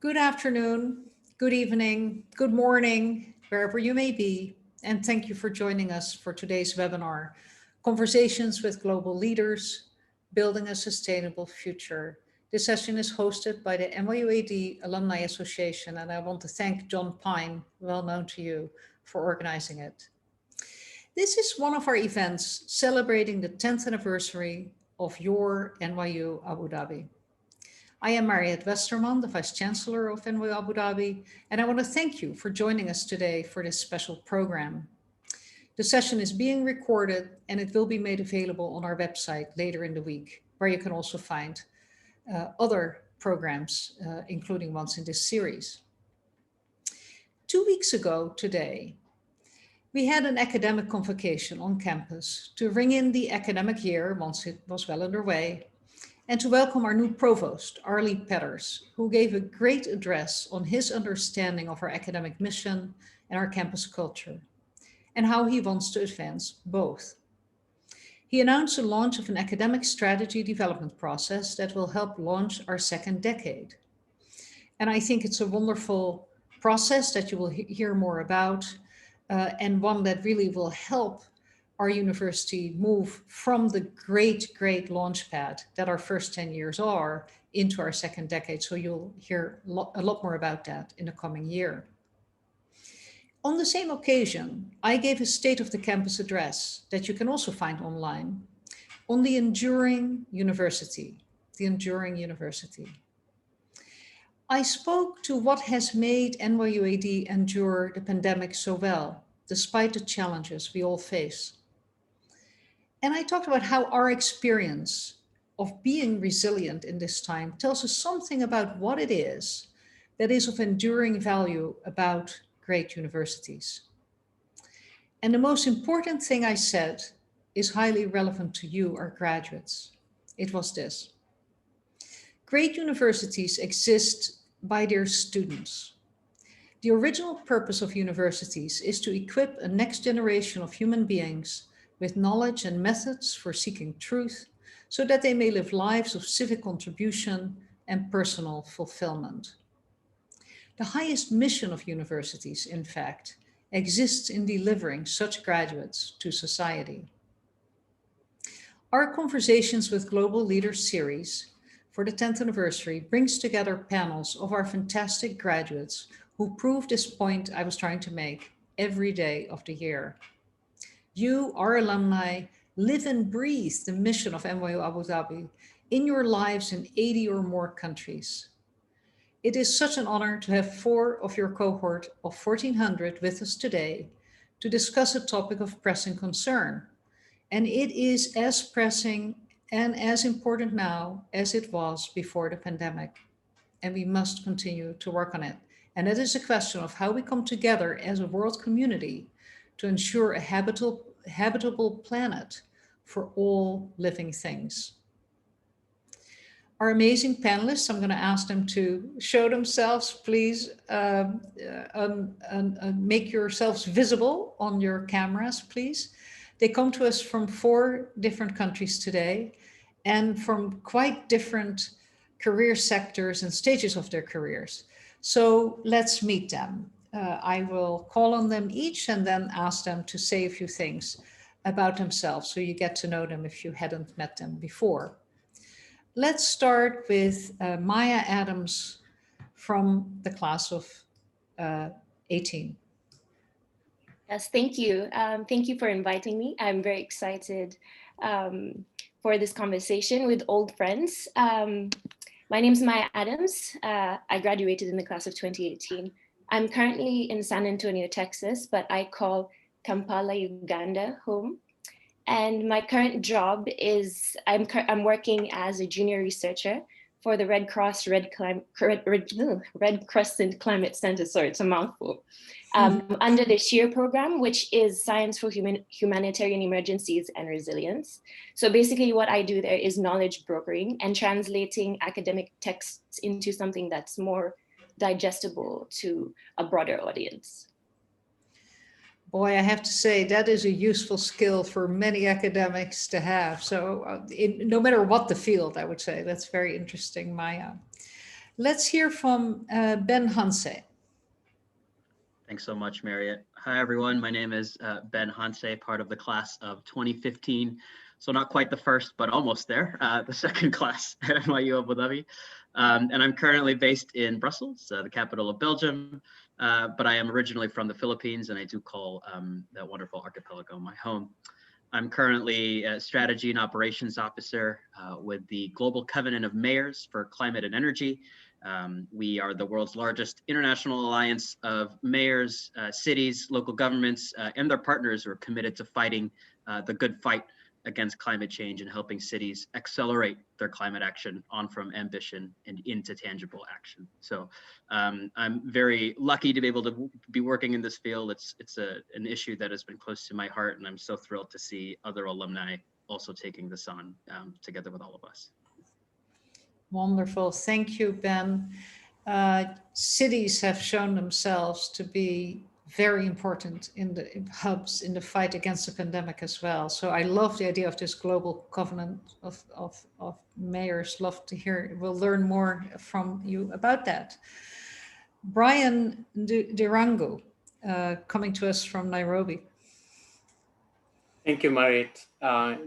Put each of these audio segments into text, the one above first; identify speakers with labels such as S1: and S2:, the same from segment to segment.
S1: Good afternoon, good evening, good morning, wherever you may be, and thank you for joining us for today's webinar, Conversations with Global Leaders, Building a Sustainable Future. This session is hosted by the NYU Alumni Association, and I want to thank John Pine, well known to you, for organizing it. This is one of our events celebrating the 10th anniversary of your NYU Abu Dhabi. I am Mariët Westermann, the Vice Chancellor of NYU Abu Dhabi, and I want to thank you for joining us today for this special program. The session is being recorded and it will be made available on our website later in the week, where you can also find other programs, including ones in this series. 2 weeks ago today, we had an academic convocation on campus to ring in the academic year once it was well underway, and to welcome our new provost, Arlie Petters, who gave a great address on his understanding of our academic mission and our campus culture, and how he wants to advance both. He announced the launch of an academic strategy development process that will help launch our second decade. And I think it's a wonderful process that you will hear more about, and one that really will help our university move from the great launch pad that our first 10 years are into our second decade. So you'll hear a lot more about that in the coming year. On the same occasion, I gave a state of the campus address that you can also find online on the enduring university, I spoke to what has made NYU AD endure the pandemic so well, despite the challenges we all face. And I talked about how our experience of being resilient in this time tells us something about what it is that is of enduring value about great universities. And the most important thing I said is highly relevant to you, our graduates. It was this: great universities exist by their students. The original purpose of universities is to equip a next generation of human beings with knowledge and methods for seeking truth, so that they may live lives of civic contribution and personal fulfillment. The highest mission of universities, in fact, exists in delivering such graduates to society. Our Conversations with Global Leaders series for the 10th anniversary brings together panels of our fantastic graduates who prove this point I was trying to make every day of the year. You, our alumni, live and breathe the mission of NYU Abu Dhabi in your lives in 80 or more countries. It is such an honor to have 4 of your cohort of 1,400 with us today to discuss a topic of pressing concern. And it is as pressing and as important now as it was before the pandemic. And we must continue to work on it. And that is a question of how we come together as a world community to ensure a habitable planet for all living things. Our amazing panelists, I'm going to ask them to show themselves, please, make yourselves visible on your cameras, please. They come to us from 4 different countries today and from quite different career sectors and stages of their careers. So let's meet them. I will call on them each and then ask them to say a few things about themselves so you get to know them if you hadn't met them before. Let's start with Maya Adams from the class of 18.
S2: Yes, thank you. Thank you for inviting me. I'm very excited for this conversation with old friends. My name is Maya Adams. I graduated in the class of 2018. I'm currently in San Antonio, Texas, but I call Kampala, Uganda home. And my current job is I'm working as a junior researcher for the Red Crescent Climate Center. Sorry, it's a mouthful. Under the SHEAR program, which is Science for Humanitarian Emergencies and Resilience. So basically what I do there is knowledge brokering and translating academic texts into something that's more digestible to a broader audience.
S1: Boy, I have to say that is a useful skill for many academics to have. So no matter what the field, I would say, that's very interesting, Maya. Let's hear from Ben Hanse.
S3: Thanks so much, Mariët. Hi, everyone. My name is Ben Hanse, part of the class of 2015. So not quite the first, but almost there, the second class at NYU Abu Dhabi. And I'm currently based in Brussels, the capital of Belgium. But I am originally from the Philippines, and I do call that wonderful archipelago my home. I'm currently a strategy and operations officer with the Global Covenant of Mayors for Climate and Energy. We are the world's largest international alliance of mayors, cities, local governments, and their partners who are committed to fighting the good fight against climate change and helping cities accelerate their climate action on from ambition and into tangible action. So I'm very lucky to be able to be working in this field. It's an issue that has been close to my heart, and I'm so thrilled to see other alumni also taking this on together with all of us.
S1: Wonderful. Thank you, Ben. Cities have shown themselves to be very important in the hubs in the fight against the pandemic as well. So I love the idea of this global covenant of mayors. Love to hear. We'll learn more from you about that. Brian Dirango, coming to us from Nairobi.
S4: Thank you, Mariët.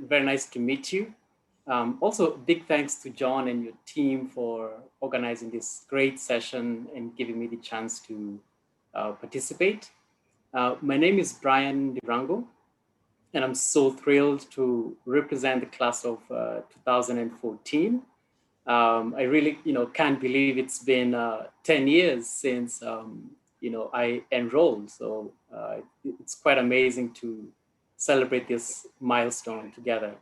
S4: Very nice to meet you. Also, big thanks to John and your team for organizing this great session and giving me the chance to participate. My name is Brian Dirango, and I'm so thrilled to represent the class of 2014. I really, can't believe it's been 10 years since, I enrolled. So it's quite amazing to celebrate this milestone together.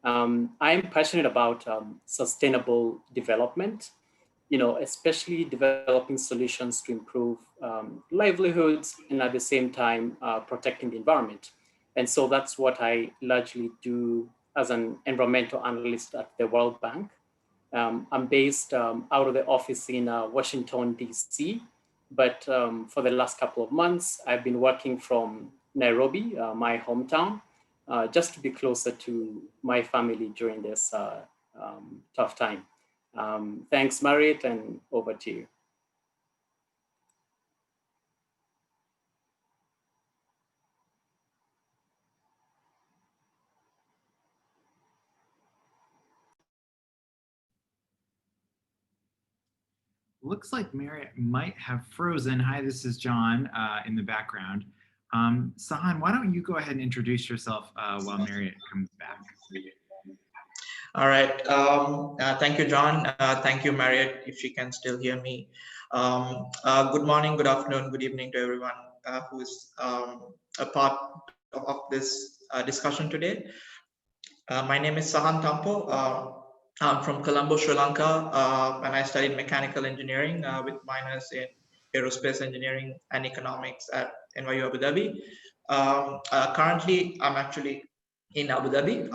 S4: I am passionate about sustainable development, especially developing solutions to improve livelihoods and at the same time protecting the environment. And so that's what I largely do as an environmental analyst at the World Bank. I'm based out of the office in Washington, DC, but for the last couple of months, I've been working from Nairobi, my hometown, just to be closer to my family during this tough time. Thanks, Mariët, and over to you.
S5: Looks like Mariët might have frozen. Hi, this is John in the background. Sahan, why don't you go ahead and introduce yourself while Mariët comes back?
S6: All right. Thank you, John. Thank you, Mariët, if she can still hear me. Good morning, good afternoon, good evening to everyone who is a part of this discussion today. My name is Sahan Tampo. I'm from Colombo, Sri Lanka, and I studied mechanical engineering with minors in aerospace engineering and economics at NYU Abu Dhabi. Currently, I'm actually in Abu Dhabi,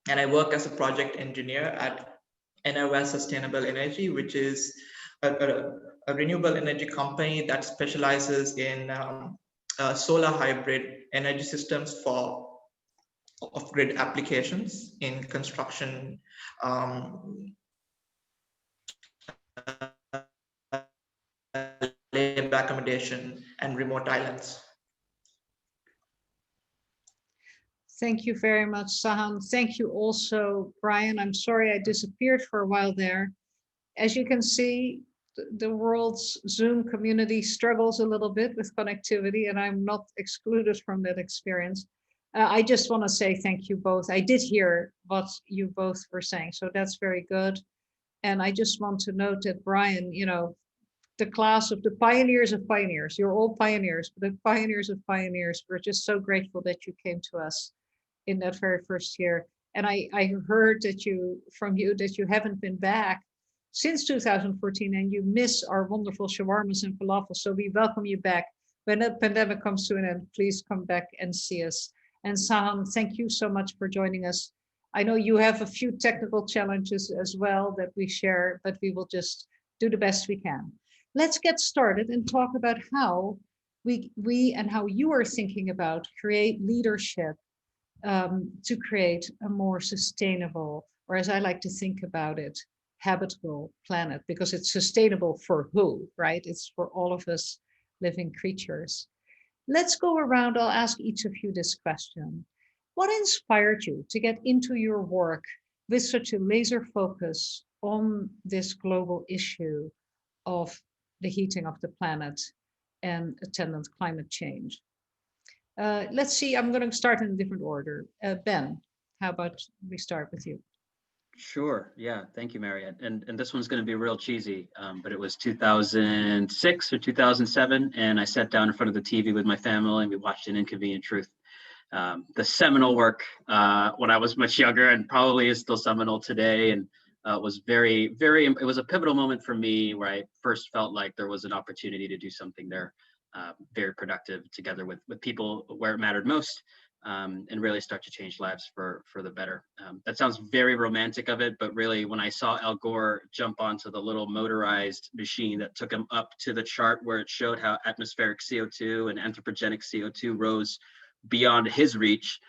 S6: and I work as a project engineer at NYU Sustainable Energy, which is a renewable energy company that specializes in solar hybrid energy systems for off-grid applications in construction, labor accommodation, and remote islands.
S1: Thank you very much, Sahan. Thank you also, Brian. I'm sorry I disappeared for a while there. As you can see, the world's Zoom community struggles a little bit with connectivity, and I'm not excluded from that experience. I just want to say thank you both. I did hear what you both were saying, so that's very good. And I just want to note that, Brian, the class of the pioneers of pioneers, you're all pioneers, but the pioneers of pioneers, we're just so grateful that you came to us in that very first year. And I heard from you that you haven't been back since 2014 and you miss our wonderful shawarmas and falafel. So we welcome you back. When the pandemic comes to an end, please come back and see us. And Sahan, thank you so much for joining us. I know you have a few technical challenges as well that we share, but we will just do the best we can. Let's get started and talk about how we and how you are thinking about create leadership to create a more sustainable, or as I like to think about it, habitable planet, because it's sustainable for who, right? It's for all of us living creatures. Let's go around. I'll ask each of you this question. What inspired you to get into your work with such a laser focus on this global issue of the heating of the planet and attendant climate change? Let's see, I'm going to start in a different order. Ben, how about we start with you?
S3: Sure. Yeah. Thank you, Mariët. And this one's going to be real cheesy, but it was 2006 or 2007, and I sat down in front of the TV with my family and we watched An Inconvenient Truth. The seminal work when I was much younger, and probably is still seminal today, and was very, very, it was a pivotal moment for me where I first felt like there was an opportunity to do something there, very productive together with people where it mattered most, and really start to change lives for the better. That sounds very romantic of it, but really when I saw Al Gore jump onto the little motorized machine that took him up to the chart where it showed how atmospheric CO2 and anthropogenic CO2 rose beyond his reach,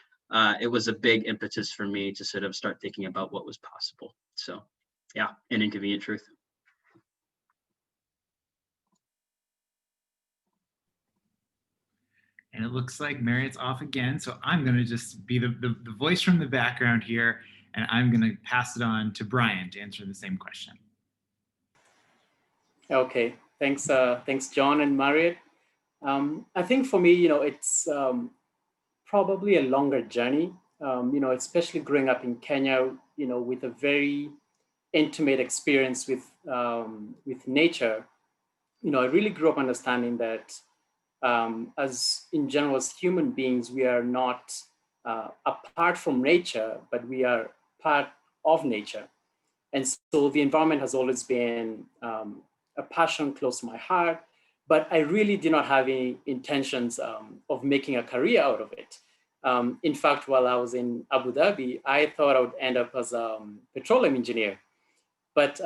S3: it was a big impetus for me to sort of start thinking about what was possible. So yeah, An Inconvenient Truth.
S5: And it looks like Mariët's off again. So I'm going to just be the voice from the background here, and I'm going to pass it on to Brian to answer the same question.
S4: Okay, thanks, thanks, John and Mariët. I think for me, it's probably a longer journey, especially growing up in Kenya, with a very intimate experience with nature. I really grew up understanding that as in general, as human beings, we are not apart from nature, but we are part of nature. And so the environment has always been a passion close to my heart, but I really did not have any intentions of making a career out of it. In fact, while I was in Abu Dhabi, I thought I would end up as a petroleum engineer. But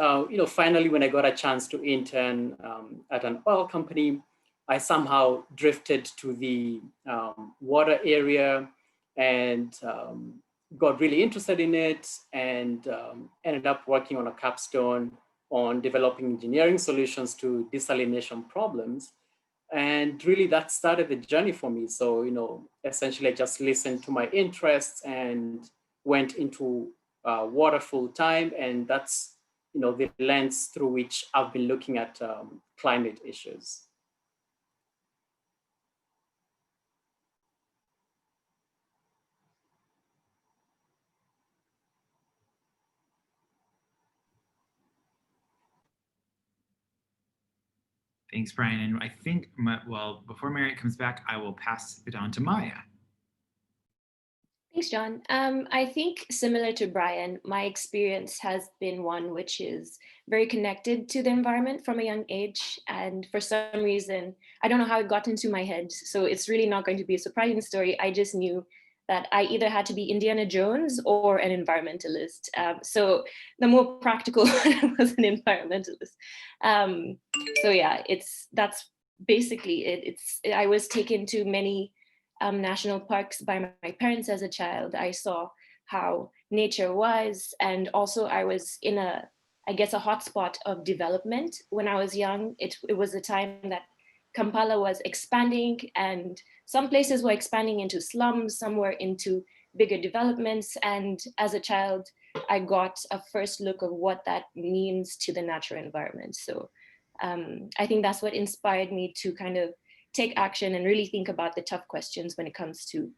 S4: finally, when I got a chance to intern at an oil company, I somehow drifted to the water area and got really interested in it, and ended up working on a capstone on developing engineering solutions to desalination problems. And really that started the journey for me. So, essentially I just listened to my interests and went into water full time. And that's, the lens through which I've been looking at climate issues.
S5: Thanks, Brian. And I think, before Mariët comes back, I will pass it on to Maya.
S2: Thanks, John. I think similar to Brian, my experience has been one which is very connected to the environment from a young age. And for some reason, I don't know how it got into my head. So it's really not going to be a surprising story. I just knew that I either had to be Indiana Jones or an environmentalist. So the more practical one was an environmentalist. So yeah, that's basically it. I was taken to many national parks by my parents as a child. I saw how nature was, and also I was in a hotspot of development when I was young. It was a time that Kampala was expanding, and some places were expanding into slums, some were into bigger developments. And as a child, I got a first look of what that means to the natural environment. So I think that's what inspired me to kind of take action and really think about the tough questions when it comes to,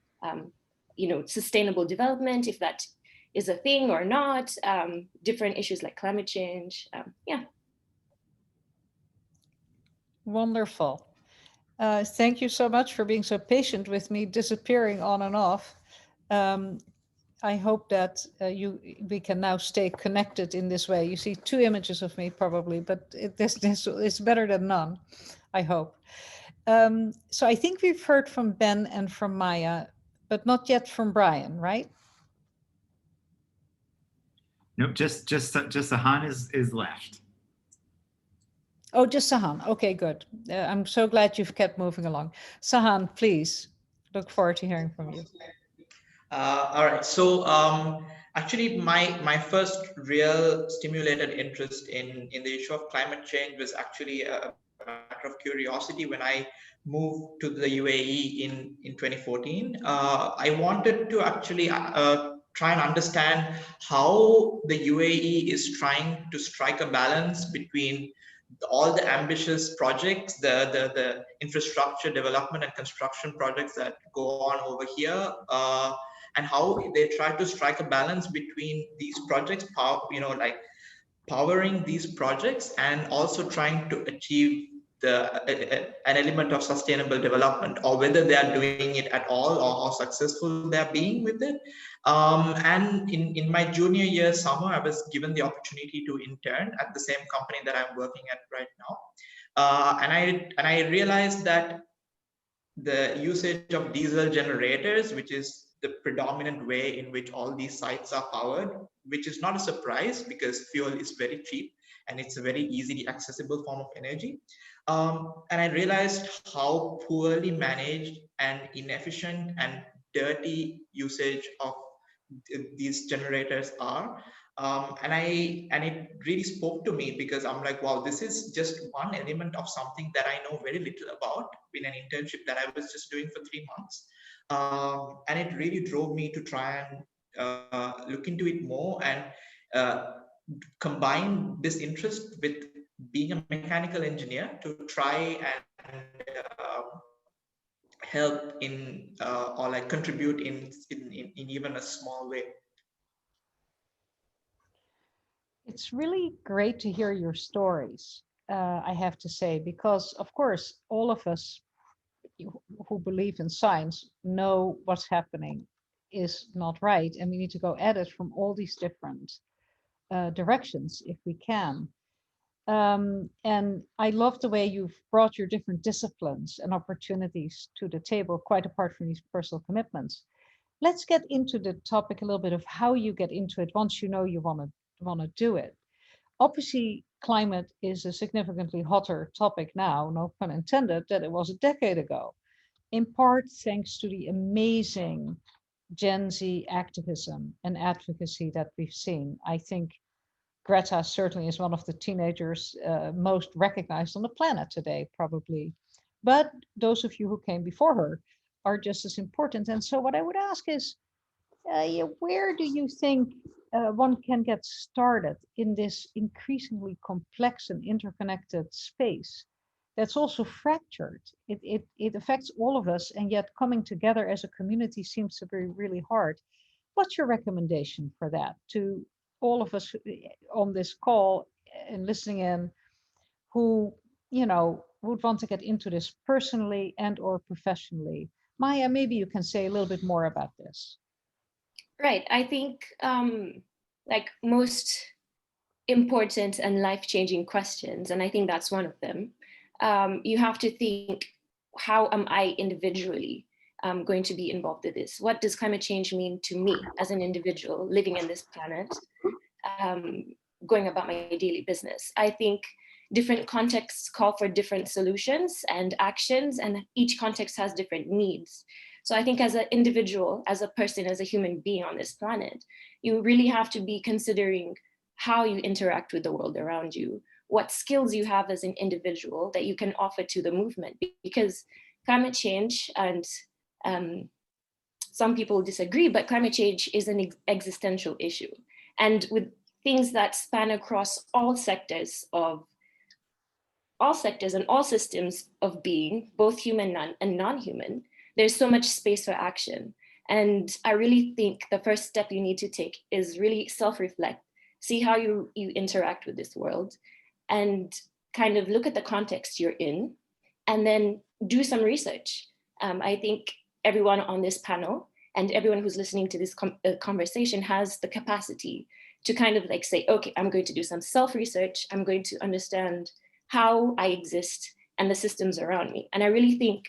S2: sustainable development, if that is a thing or not, different issues like climate change. Yeah.
S1: Wonderful. Thank you so much for being so patient with me disappearing on and off. I hope that we can now stay connected in this way. You see 2 images of me probably, but it's better than none, I hope. So I think we've heard from Ben and from Maya, but not yet from Brian, right?
S5: Nope, just Sahan is left.
S1: Oh, just Sahan. Okay, good. I'm so glad you've kept moving along. Sahan, please. Look forward to hearing from you.
S6: All right. So actually, my first real stimulated interest in the issue of climate change was actually a matter of curiosity when I moved to the UAE in 2014. I wanted to actually try and understand how the UAE is trying to strike a balance between all the ambitious projects, the infrastructure development and construction projects that go on over here, and how they try to strike a balance between these projects, like powering these projects and also trying to achieve an element of sustainable development, or whether they are doing it at all, or how successful they're being with it. And in my junior year summer, I was given the opportunity to intern at the same company that I'm working at right now. And I realized that the usage of diesel generators, which is the predominant way in which all these sites are powered, which is not a surprise because fuel is very cheap and it's a very easily accessible form of energy. And I realized how poorly managed and inefficient and dirty usage of these generators are. And it really spoke to me, because I'm like, wow, this is just one element of something that I know very little about in an internship that I was just doing for 3 months. And it really drove me to try and look into it more and combine this interest with being a mechanical engineer to try and help in or like contribute in even a small way.
S1: It's really great to hear your stories, I have to say, because of course, all of us who believe in science know what's happening is not right. And we need to go at it from all these different directions if we can. And I love the way you've brought your different disciplines and opportunities to the table, quite apart from these personal commitments. Let's get into the topic a little bit of how you get into it once you know you want to do it. Obviously, climate is a significantly hotter topic now, no pun intended, than it was a decade ago, in part thanks to the amazing Gen Z activism and advocacy that we've seen. I think Greta certainly is one of the teenagers most recognized on the planet today, probably. But those of you who came before her are just as important. And so what I would ask is, where do you think one can get started in this increasingly complex and interconnected space that's also fractured? It affects all of us, and yet coming together as a community seems to be really hard. What's your recommendation for that to all of us on this call and listening in who, would want to get into this personally and or professionally? Maya, maybe you can say a little bit more about this.
S2: Right. I think like most important and life-changing questions, and I think that's one of them, you have to think, how am I individually going to be involved in this? What does climate change mean to me as an individual living in this planet, going about my daily business? I think different contexts call for different solutions and actions, and each context has different needs. So I think as an individual, as a person, as a human being on this planet, you really have to be considering how you interact with the world around you, what skills you have as an individual that you can offer to the movement, because climate change, and some people disagree, but climate change is an existential issue. And with things that span across all sectors and all systems of being, both human and non-human, there's so much space for action. And I really think the first step you need to take is really self-reflect, see how you interact with this world, and kind of look at the context you're in, and then do some research. I think everyone on this panel and everyone who's listening to this conversation has the capacity to kind of like say, okay, I'm going to do some self-research. I'm going to understand how I exist and the systems around me. And I really think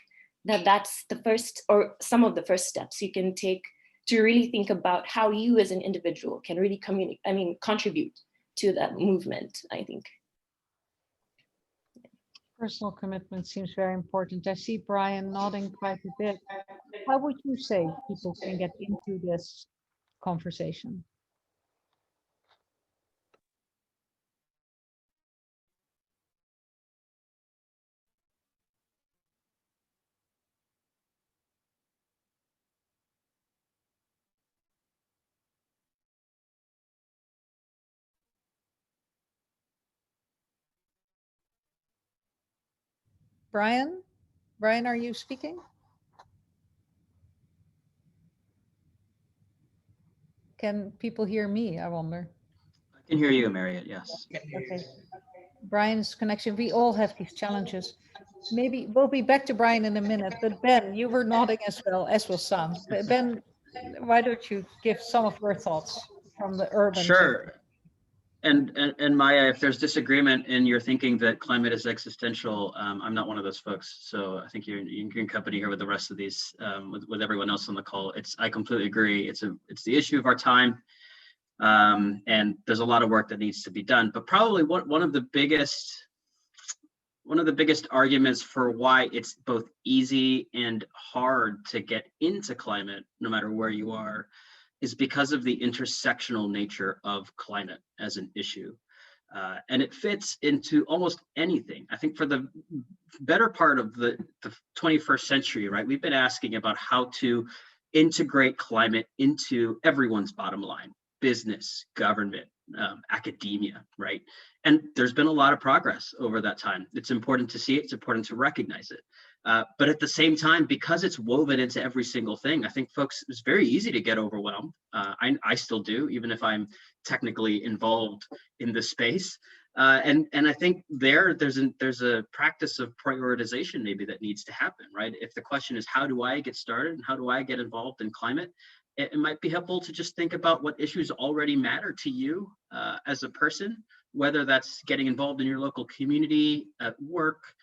S2: that that's the first, or some of the first steps you can take to really think about how you as an individual can really contribute to that movement, I think.
S1: Personal commitment seems very important. I see Brian nodding quite a bit. how would you say people can get into this conversation? Brian? Brian, are you speaking? Can people hear me, I wonder?
S3: I can hear you, Mariët, yes.
S1: Okay. Brian's connection, we all have these challenges. Maybe we'll be back to Brian in a minute, but Ben, you were nodding as well, as was Sam. Ben, why don't you give some of your thoughts from the urban to...
S3: Sure. And Maya, if there's disagreement in your thinking that climate is existential, I'm not one of those folks. So I think you're in good company here with the rest of these, with everyone else on the call. I completely agree. It's the issue of our time, and there's a lot of work that needs to be done. But probably one of the biggest arguments for why it's both easy and hard to get into climate, no matter where you are, is because of the intersectional nature of climate as an issue. And it fits into almost anything. I think for the better part of the 21st century, right, we've been asking about how to integrate climate into everyone's bottom line, business, government, academia, right? And there's been a lot of progress over that time. It's important to see it, it's important to recognize it. But at the same time, because it's woven into every single thing, I think folks, it's very easy to get overwhelmed. I still do, even if I'm technically involved in this space. And I think there's a practice of prioritization maybe that needs to happen, right? If the question is, how do I get started and how do I get involved in climate? It might be helpful to just think about what issues already matter to you as a person, whether that's getting involved in your local community, at work,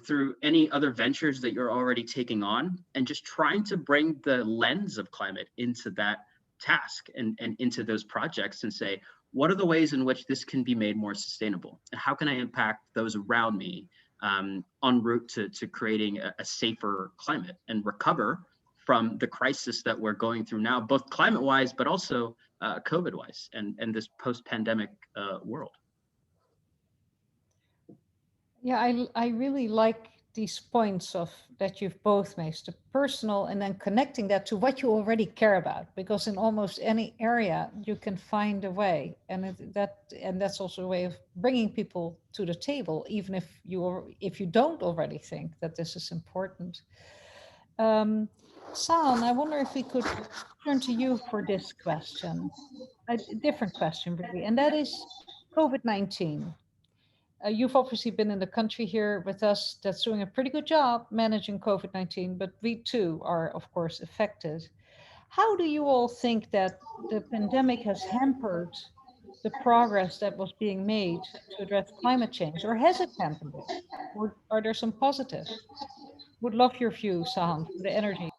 S3: through any other ventures that you're already taking on, and just trying to bring the lens of climate into that task and into those projects and say, what are the ways in which this can be made more sustainable? And how can I impact those around me en route to creating a safer climate and recover from the crisis that we're going through now, both climate-wise, but also COVID-wise and this post-pandemic world.
S1: Yeah, I really like these points that you've both made, the personal and then connecting that to what you already care about, because in almost any area you can find a way, and that's also a way of bringing people to the table, even if you don't already think that this is important. San, I wonder if we could turn to you for this question, a different question really, and that is COVID-19. You've obviously been in the country here with us that's doing a pretty good job managing COVID-19, but we too are, of course, affected. How do you all think that the pandemic has hampered the progress that was being made to address climate change, or has it hampered it? Or are there some positives? Would love your view, Sahan, for the energy.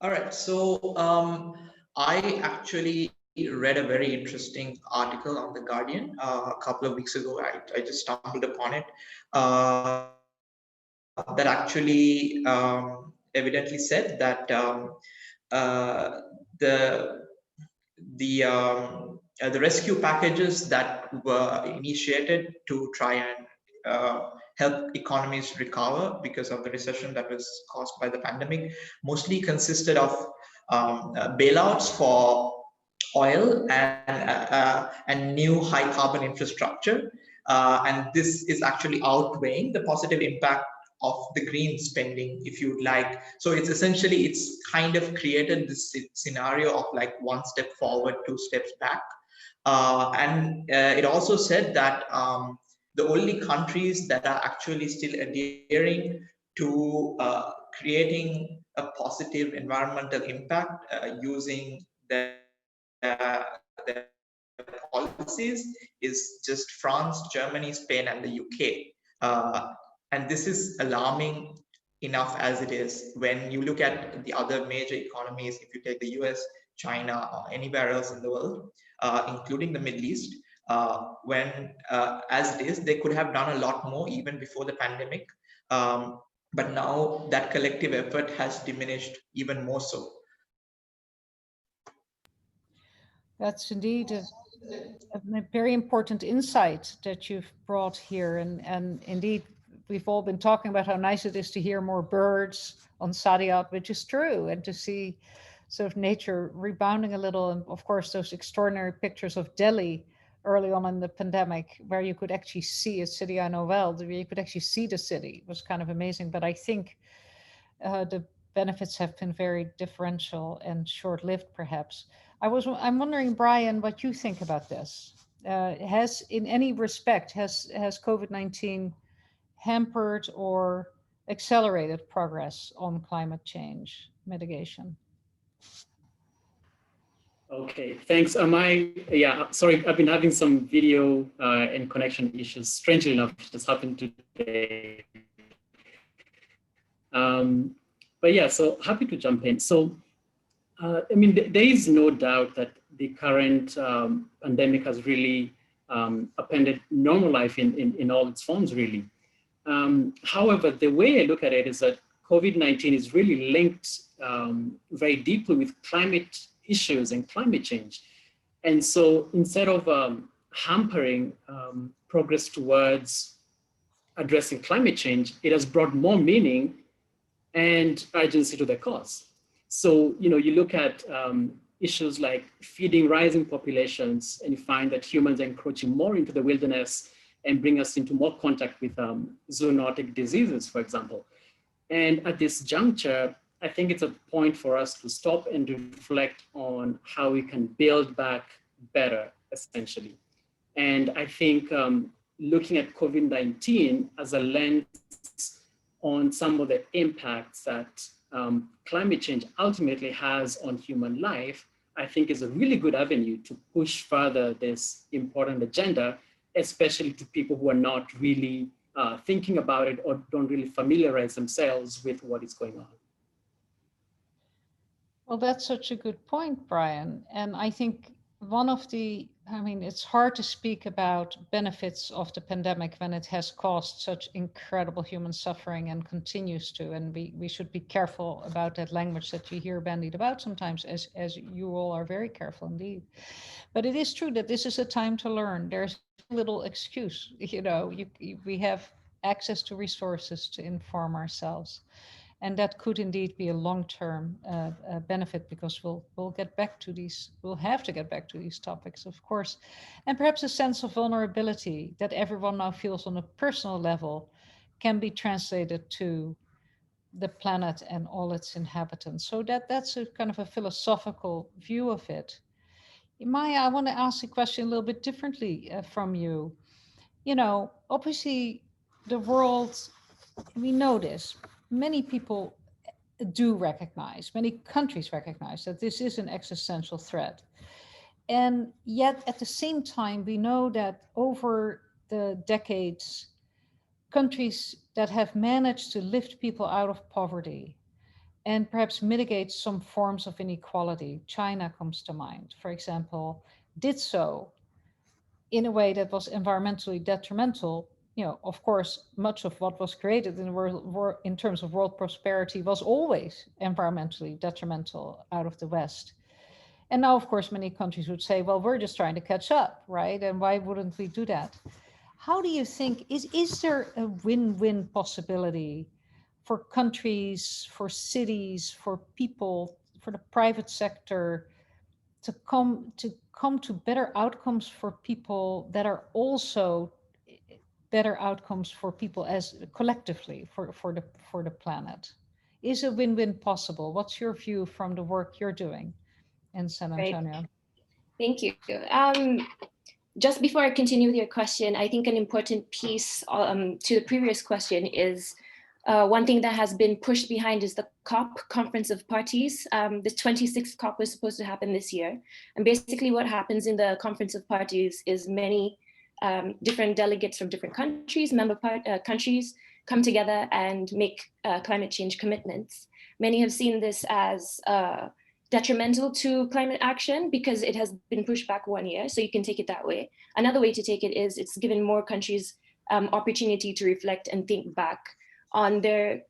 S6: All right, so I actually read a very interesting article on The Guardian a couple of weeks ago. I just stumbled upon it, that actually evidently said that the rescue packages that were initiated to try and help economies recover because of the recession that was caused by the pandemic mostly consisted of bailouts for oil and new high carbon infrastructure. And this is actually outweighing the positive impact of the green spending, if you'd like. So it's kind of created this scenario of like one step forward, two steps back. And it also said that the only countries that are actually still adhering to creating a positive environmental impact using their policies is just France, Germany, Spain, and the UK. And this is alarming enough as it is. When you look at the other major economies, if you take the US, China, or anywhere else in the world, including the Middle East, as it is, they could have done a lot more even before the pandemic. but now that collective effort has diminished even more so.
S1: That's indeed a very important insight that you've brought here. And indeed, we've all been talking about how nice it is to hear more birds on Saadiyat, which is true, and to see sort of nature rebounding a little. And of course, those extraordinary pictures of Delhi early on in the pandemic, where you could actually see a city I know well, where you could actually see the city, was kind of amazing. But I think the benefits have been very differential and short-lived, perhaps. I'm wondering, Brian, what you think about this. Has, in any respect, has COVID-19 hampered or accelerated progress on climate change mitigation?
S4: Okay, thanks. Yeah, sorry, I've been having some video and connection issues. Strangely enough, it just happened today. But yeah, so happy to jump in. So, I mean, there is no doubt that the current pandemic has really upended normal life in all its forms, really. However, the way I look at it is that COVID-19 is really linked very deeply with climate issues and climate change. And so instead of hampering progress towards addressing climate change, it has brought more meaning and urgency to the cause. So, you know, you look at issues like feeding rising populations, and you find that humans are encroaching more into the wilderness and bring us into more contact with zoonotic diseases, for example. And at this juncture, I think it's a point for us to stop and reflect on how we can build back better, essentially. And I think looking at COVID-19 as a lens on some of the impacts that climate change ultimately has on human life, I think is a really good avenue to push further this important agenda, especially to people who are not really thinking about it or don't really familiarize themselves with what is going on.
S1: Well, that's such a good point, Brian. And I think it's hard to speak about benefits of the pandemic when it has caused such incredible human suffering and continues to. And we should be careful about that language that you hear bandied about sometimes, as you all are very careful indeed. But it is true that this is a time to learn. There's little excuse, we have access to resources to inform ourselves. And that could indeed be a long-term benefit, because we'll have to get back to these topics, of course. And perhaps a sense of vulnerability that everyone now feels on a personal level can be translated to the planet and all its inhabitants. So that's a kind of a philosophical view of it. Maya, I want to ask a question a little bit differently from you. Obviously the world, we know this, many people do recognize, many countries recognize that this is an existential threat. And yet at the same time, we know that over the decades, countries that have managed to lift people out of poverty and perhaps mitigate some forms of inequality, China comes to mind, for example, did so in a way that was environmentally detrimental. Of course, much of what was created in the world in terms of world prosperity was always environmentally detrimental out of the West. And now, of course, many countries would say, well, we're just trying to catch up, right? And why wouldn't we do that? How do you think, is there a win-win possibility for countries, for cities, for people, for the private sector to come to better outcomes for people that are also better outcomes for people as collectively for the planet? Is a win-win possible? What's your view from the work you're doing in San Antonio?
S2: Right. Thank you. Just before I continue with your question, I think an important piece to the previous question is one thing that has been pushed behind is the COP, Conference of Parties. The 26th COP was supposed to happen this year. And basically what happens in the Conference of Parties is many different delegates from different countries, countries, come together and make climate change commitments. Many have seen this as detrimental to climate action because it has been pushed back 1 year, so you can take it that way. Another way to take it is it's given more countries opportunity to reflect and think back on their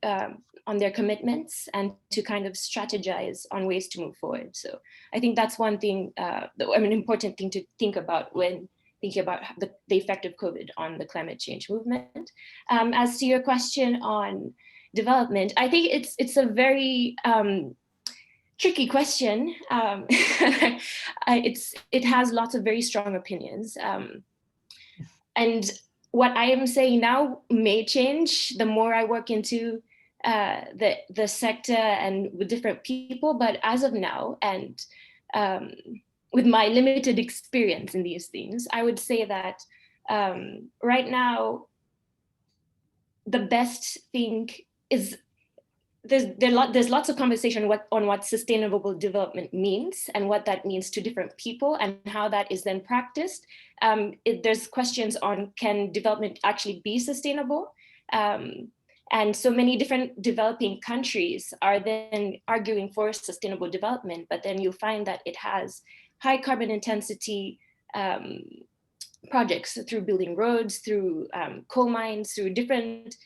S2: commitments and to kind of strategize on ways to move forward. So I think that's one thing, an important thing to think about when thinking about the effect of COVID on the climate change movement. As to your question on development, I think it's a very tricky question. It has lots of very strong opinions. And what I am saying now may change the more I work into the sector and with different people. But as of now, and with my limited experience in these things, I would say that right now, the best thing is there's lots of conversation on what sustainable development means and what that means to different people and how that is then practiced. There's questions on, can development actually be sustainable? And so many different developing countries are then arguing for sustainable development, but then you'll find that it has high carbon intensity projects through building roads, through coal mines, through different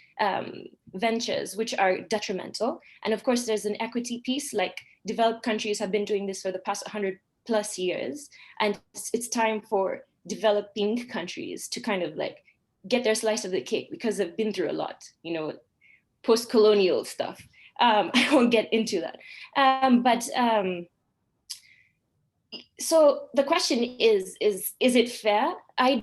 S2: ventures, which are detrimental. And of course, there's an equity piece, like developed countries have been doing this for the past 100+ years. And it's time for developing countries to kind of like get their slice of the cake because they've been through a lot, post-colonial stuff. I won't get into that. So the question is it fair? I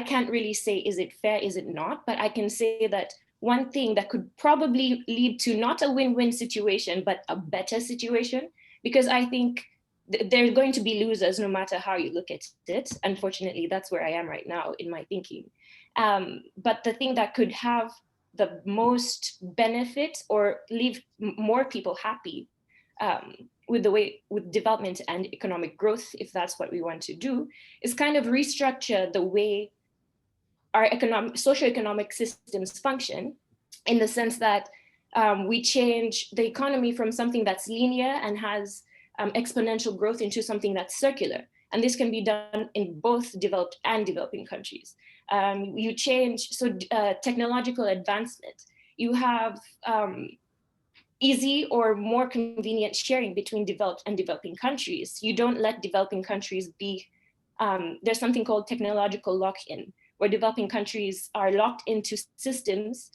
S2: can't really say, is it fair, is it not? But I can say that one thing that could probably lead to not a win-win situation, but a better situation, because I think there's going to be losers no matter how you look at it. Unfortunately, that's where I am right now in my thinking. But the thing that could have the most benefit or leave more people happy with development and economic growth, if that's what we want to do, is kind of restructure the way our socioeconomic systems function, in the sense that we change the economy from something that's linear and has exponential growth into something that's circular. And this can be done in both developed and developing countries. You change, technological advancement, you have easy or more convenient sharing between developed and developing countries. You don't let developing countries be, there's something called technological lock-in, where developing countries are locked into systems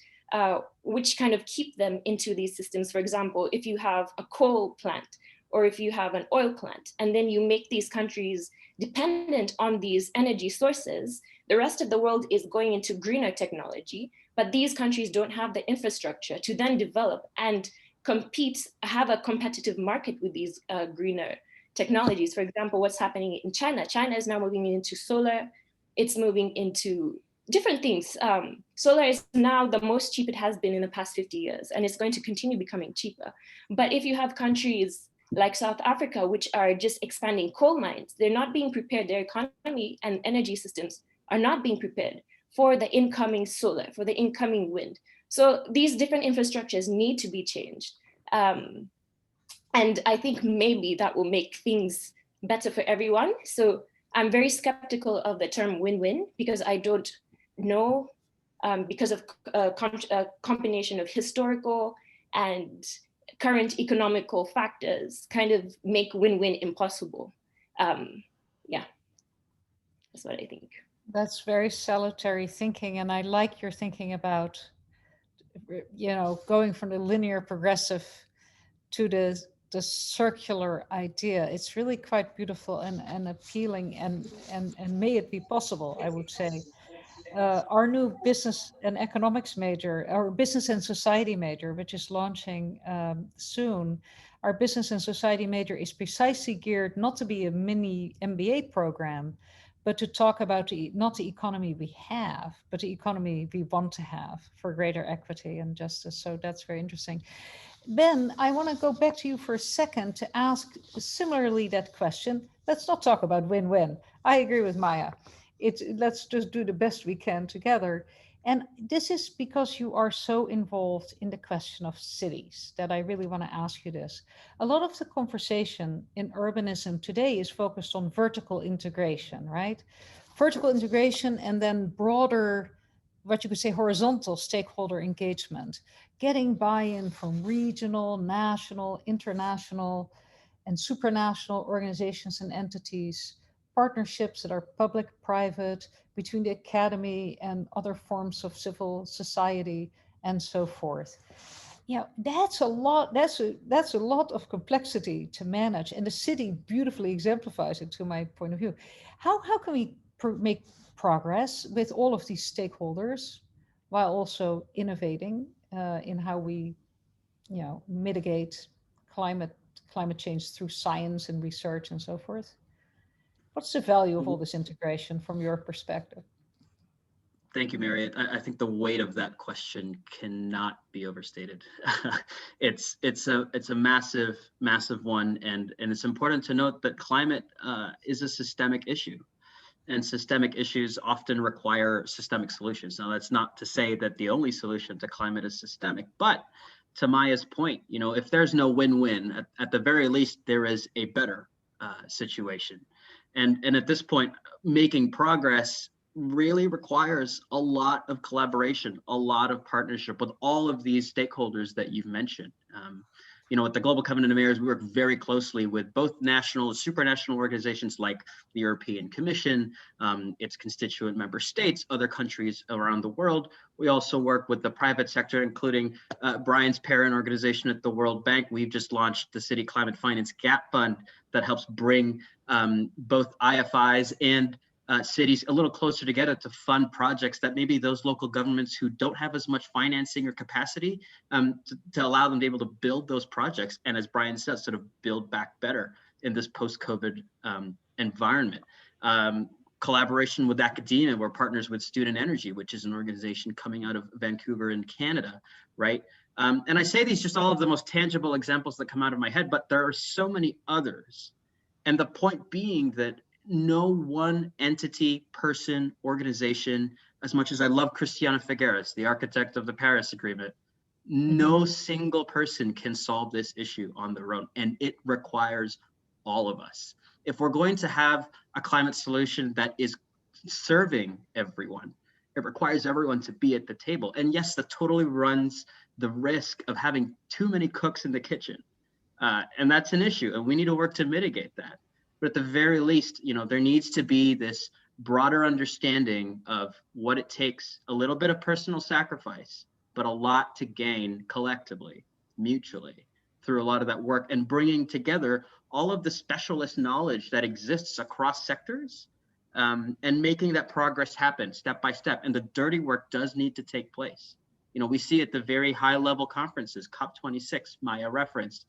S2: which kind of keep them into these systems. For example, if you have a coal plant or if you have an oil plant, and then you make these countries dependent on these energy sources, the rest of the world is going into greener technology, but these countries don't have the infrastructure to then develop and compete, have a competitive market with these greener technologies. For example, what's happening in China? China is now moving into solar. It's moving into different things. Solar is now the most cheap it has been in the past 50 years, and it's going to continue becoming cheaper. But if you have countries like South Africa, which are just expanding coal mines, they're not being prepared. Their economy and energy systems are not being prepared for the incoming solar, for the incoming wind. So these different infrastructures need to be changed. And I think maybe that will make things better for everyone. So I'm very skeptical of the term win-win, because I don't know, because of a combination of historical and current economical factors kind of make win-win impossible. Yeah, that's what I think.
S1: That's very salutary thinking. And I like your thinking about, going from the linear progressive to the circular idea. It's really quite beautiful and appealing, and may it be possible, I would say. Our new business and economics major, our business and society major, which is launching soon, our business and society major is precisely geared not to be a mini MBA program, but to talk about not the economy we have, but the economy we want to have for greater equity and justice. So that's very interesting. Ben, I want to go back to you for a second to ask similarly that question. Let's not talk about win-win. I agree with Maya. Let's just do the best we can together. And this is because you are so involved in the question of cities that I really want to ask you this. A lot of the conversation in urbanism today is focused on vertical integration, right? Vertical integration and then broader what you could say horizontal stakeholder engagement, getting buy-in from regional, national, international, and supranational organizations and entities, partnerships that are public-private, between the academy and other forms of civil society, and so forth. Yeah, that's a lot. That's a lot of complexity to manage, and the city beautifully exemplifies it, to my point of view. How can we make progress with all of these stakeholders while also innovating in how we, mitigate climate climate change through science and research and so forth? What's the value of all this integration from your perspective?
S3: Thank you, Mariët. I think the weight of that question cannot be overstated. it's a massive one, and it's important to note that climate is a systemic issue, and systemic issues often require systemic solutions. Now, that's not to say that the only solution to climate is systemic, but to Maya's point, if there's no win-win, at the very least there is a better situation, and at this point, making progress really requires a lot of collaboration, a lot of partnership with all of these stakeholders that you've mentioned. At the Global Covenant of Mayors, we work very closely with both national and supranational organizations like the European Commission, its constituent member states, other countries around the world. We also work with the private sector, including Brian's parent organization at the World Bank. We've just launched the City Climate Finance Gap Fund that helps bring both IFIs and cities a little closer together to fund projects that maybe those local governments who don't have as much financing or capacity to allow them to be able to build those projects. And as Brian said, sort of build back better in this post-COVID environment. Collaboration with academia, we're partners with Student Energy, which is an organization coming out of Vancouver in Canada, right? And I say these just all of the most tangible examples that come out of my head, but there are so many others. And the point being that no one entity, person, organization, as much as I love Christiana Figueres, the architect of the Paris Agreement, no single person can solve this issue on their own, and it requires all of us. If we're going to have a climate solution that is serving everyone, it requires everyone to be at the table. And yes, that totally runs the risk of having too many cooks in the kitchen. And that's an issue, and we need to work to mitigate that. But at the very least, there needs to be this broader understanding of what it takes, a little bit of personal sacrifice, but a lot to gain collectively, mutually, through a lot of that work, and bringing together all of the specialist knowledge that exists across sectors, and making that progress happen step by step. And the dirty work does need to take place. We see at the very high level conferences, COP26, Maya referenced,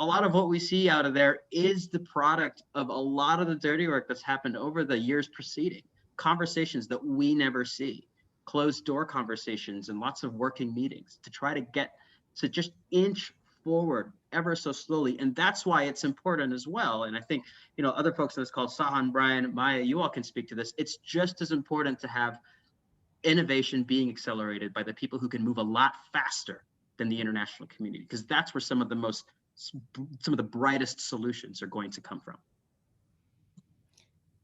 S3: a lot of what we see out of there is the product of a lot of the dirty work that's happened over the years preceding, conversations that we never see, closed door conversations and lots of working meetings to try to get to just inch forward ever so slowly. And that's why it's important as well. And I think, other folks on this call, Sahan, Brian, Maya, you all can speak to this. It's just as important to have innovation being accelerated by the people who can move a lot faster than the international community, because that's where some of the brightest solutions are going to come from.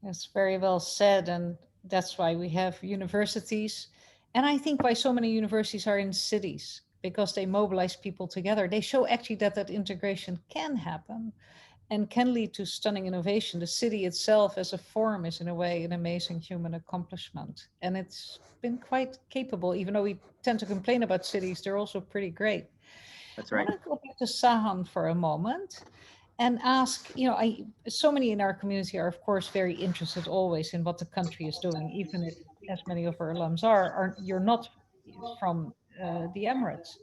S1: That's very well said, and that's why we have universities. And I think why so many universities are in cities, because they mobilize people together. They show actually that integration can happen and can lead to stunning innovation. The city itself as a form is in a way an amazing human accomplishment. And it's been quite capable, even though we tend to complain about cities, they're also pretty great.
S3: That's right.
S1: I want to go back to Sahan for a moment and ask, so many in our community are, of course, very interested always in what the country is doing, even if, as many of our alums you're not from the Emirates.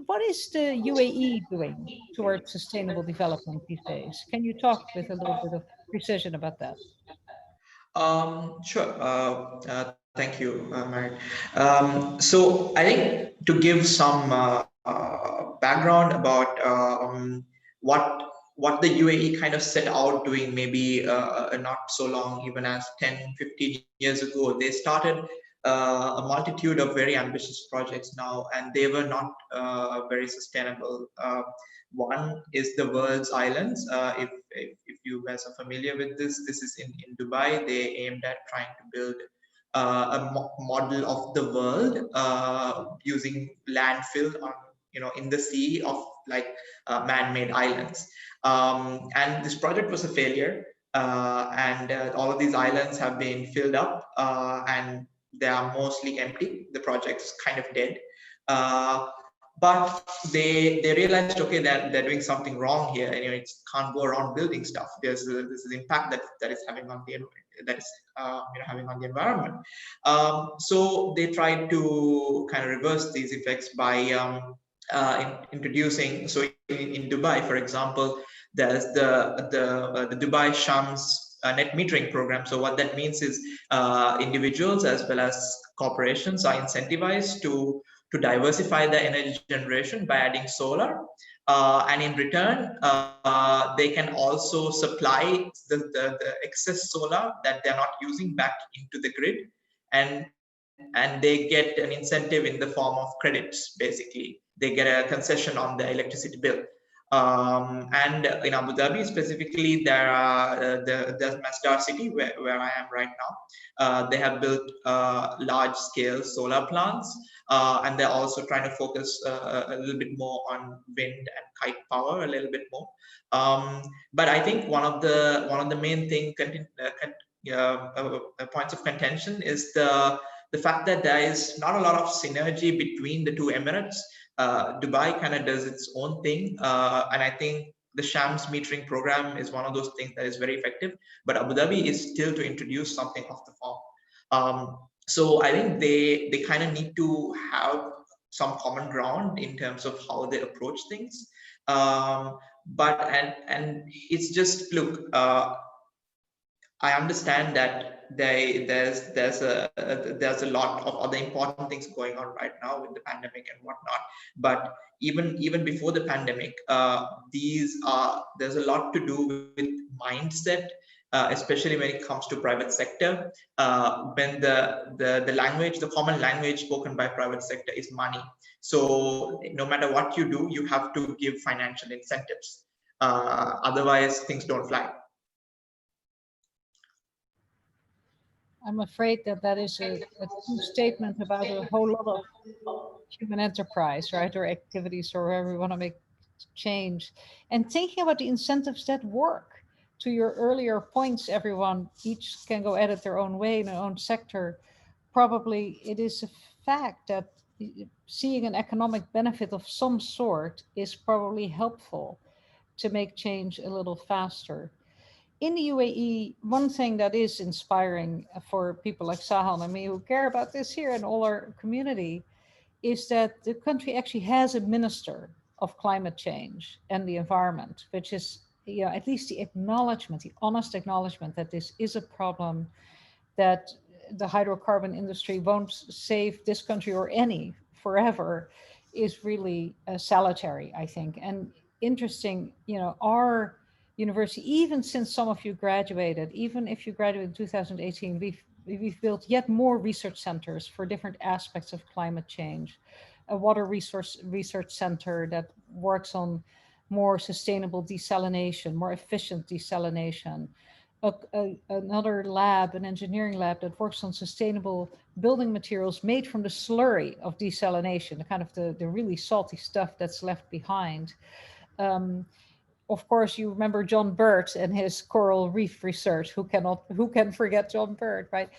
S1: What is the UAE doing towards sustainable development these days? Can you talk with a little bit of precision about that?
S6: Sure. Thank you, Mariët. So I think to give some background about what the UAE kind of set out doing maybe not so long, even as 10, 15 years ago, they started a multitude of very ambitious projects now, and they were not very sustainable. One is the World's Islands. If you guys are familiar with this is in Dubai. They aimed at trying to build model of the world using landfill on, in the sea of like man-made islands. And this project was a failure, and all of these islands have been filled up, and they are mostly empty. The project's kind of dead. But they realized, okay, that they're doing something wrong here, and it can't go around building stuff. There's this impact that is having on the having on the environment. So they tried to kind of reverse these effects by introducing. So in Dubai, for example, there's the Dubai Shams net metering program. So what that means is individuals as well as corporations are incentivized to diversify their energy generation by adding solar, and in return they can also supply the excess solar that they're not using back into the grid, and they get an incentive in the form of credits. Basically, they get a concession on the electricity bill. And in Abu Dhabi specifically, there are the Masdar city where I am right now. They have built large-scale solar plants, and they're also trying to focus a little bit more on wind and kite power a little bit more. But I think one of the main points of contention is the fact that there is not a lot of synergy between the two Emirates. Dubai kind of does its own thing, and I think the Shams metering program is one of those things that is very effective, but Abu Dhabi is still to introduce something of the form. So I think they kind of need to have some common ground in terms of how they approach things. But it's just, look, I understand that there's a lot of other important things going on right now with the pandemic and whatnot. But even before the pandemic, there's a lot to do with mindset, especially when it comes to private sector. When the common language spoken by private sector is money. So no matter what you do, you have to give financial incentives. Otherwise, things don't fly.
S1: I'm afraid that is a true statement about a whole lot of human enterprise, right? Or activities, or wherever we want to make change. And thinking about the incentives that work. To your earlier points, everyone, each can go at it their own way in their own sector. Probably it is a fact that seeing an economic benefit of some sort is probably helpful to make change a little faster. In the UAE, one thing that is inspiring for people like Sahal and me who care about this here and all our community is that the country actually has a minister of climate change and the environment, which is, at least the acknowledgement, the honest acknowledgement that this is a problem, that the hydrocarbon industry won't save this country or any forever, is really salutary, I think. And interesting, our university, even since some of you graduated, even if you graduated in 2018, we've built yet more research centers for different aspects of climate change. A water research center that works on more sustainable desalination, more efficient desalination. Another lab, an engineering lab that works on sustainable building materials made from the slurry of desalination, the kind of the really salty stuff that's left behind. Of course, you remember John Bird and his coral reef research. Who can forget John Bird, right?